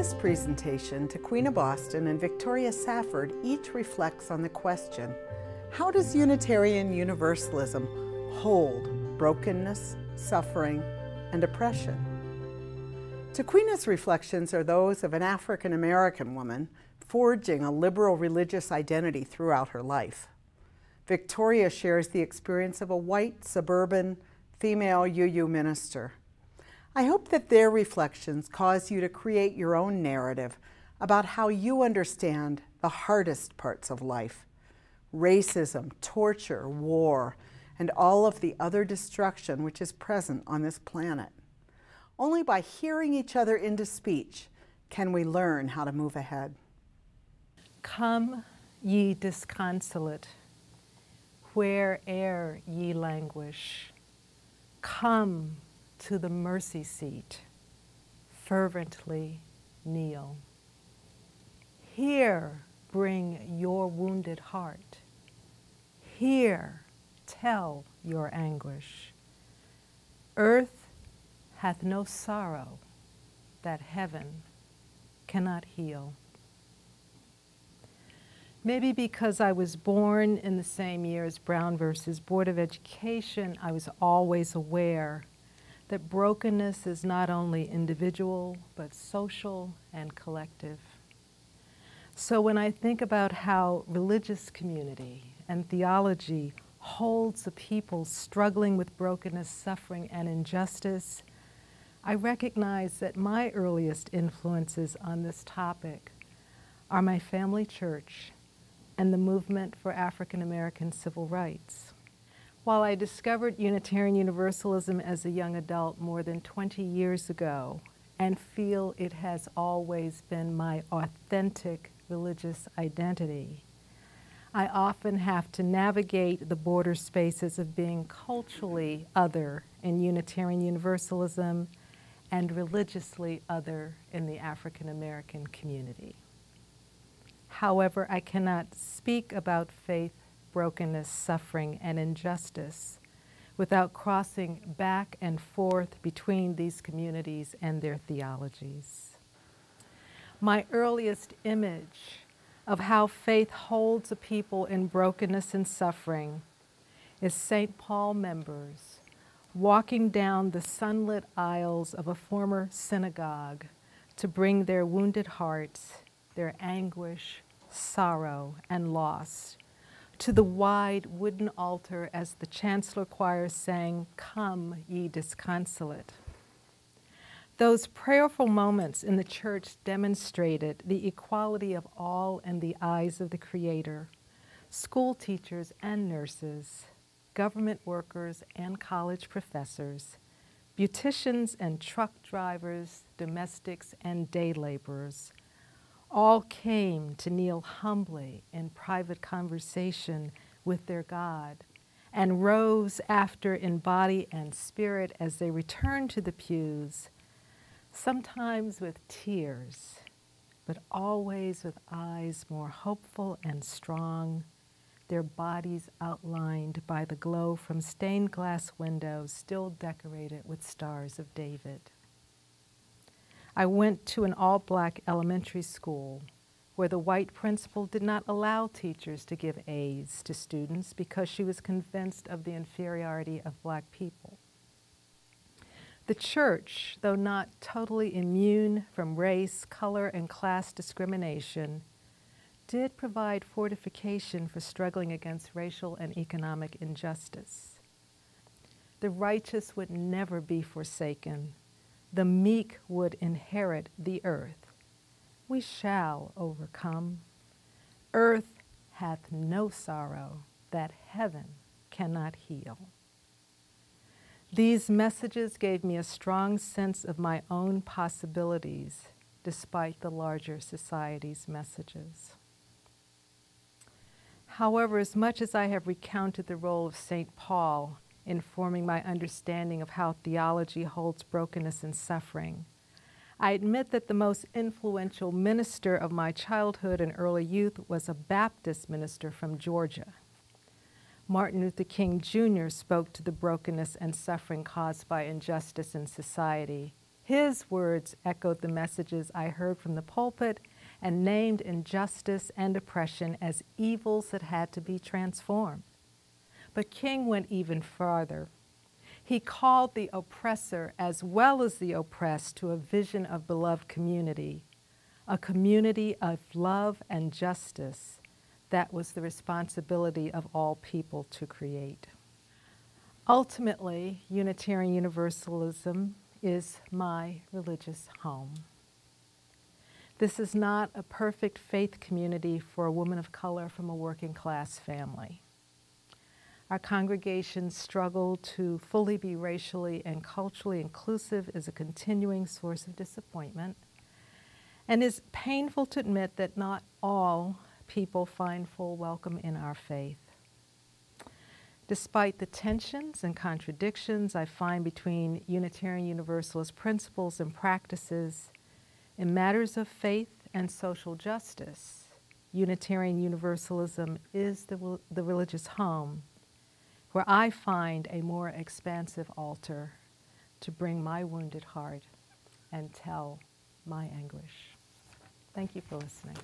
this presentation, Tequina Boston and Victoria Safford each reflects on the question, how does Unitarian Universalism hold brokenness, suffering, and oppression? Tequina's reflections are those of an African American woman forging a liberal religious identity throughout her life. Victoria shares the experience of a white, suburban, female UU minister. I hope that their reflections cause you to create your own narrative about how you understand the hardest parts of life: racism, torture, war, and all of the other destruction which is present on this planet. Only by hearing each other into speech can we learn how to move ahead. Come, ye disconsolate, where'er ye languish. Come to the mercy seat, fervently kneel. Here bring your wounded heart. Here tell your anguish. Earth hath no sorrow that heaven cannot heal. Maybe because I was born in the same year as Brown versus Board of Education, I was always aware that brokenness is not only individual, but social and collective. So when I think about how religious community and theology holds the people struggling with brokenness, suffering, and injustice, I recognize that my earliest influences on this topic are my family church and the movement for African American civil rights. While I discovered Unitarian Universalism as a young adult more than 20 years ago and feel it has always been my authentic religious identity, I often have to navigate the border spaces of being culturally other in Unitarian Universalism and religiously other in the African American community. However, I cannot speak about faith, brokenness, suffering, and injustice without crossing back and forth between these communities and their theologies. My earliest image of how faith holds a people in brokenness and suffering is St. Paul members walking down the sunlit aisles of a former synagogue to bring their wounded hearts, their anguish, sorrow, and loss to the wide wooden altar as the chancellor choir sang, "Come, ye disconsolate." Those prayerful moments in the church demonstrated the equality of all in the eyes of the Creator: school teachers and nurses, government workers and college professors, beauticians and truck drivers, domestics and day laborers, all came to kneel humbly in private conversation with their God and rose after in body and spirit as they returned to the pews, sometimes with tears, but always with eyes more hopeful and strong, their bodies outlined by the glow from stained glass windows still decorated with stars of David. I went to an all-black elementary school where the white principal did not allow teachers to give A's to students because she was convinced of the inferiority of black people. The church, though not totally immune from race, color, and class discrimination, did provide fortification for struggling against racial and economic injustice. The righteous would never be forsaken. The meek would inherit the earth. We shall overcome. Earth hath no sorrow that heaven cannot heal. These messages gave me a strong sense of my own possibilities despite the larger society's messages. However, as much as I have recounted the role of St. Paul in forming my understanding of how theology holds brokenness and suffering, I admit that the most influential minister of my childhood and early youth was a Baptist minister from Georgia. Martin Luther King Jr. spoke to the brokenness and suffering caused by injustice in society. His words echoed the messages I heard from the pulpit and named injustice and oppression as evils that had to be transformed. But King went even farther. He called the oppressor as well as the oppressed to a vision of beloved community, a community of love and justice that was the responsibility of all people to create. Ultimately, Unitarian Universalism is my religious home. This is not a perfect faith community for a woman of color from a working class family. Our congregation's struggle to fully be racially and culturally inclusive is a continuing source of disappointment, and is painful to admit that not all people find full welcome in our faith. Despite the tensions and contradictions I find between Unitarian Universalist principles and practices in matters of faith and social justice, Unitarian Universalism is the religious home where I find a more expansive altar to bring my wounded heart and tell my anguish. Thank you for listening.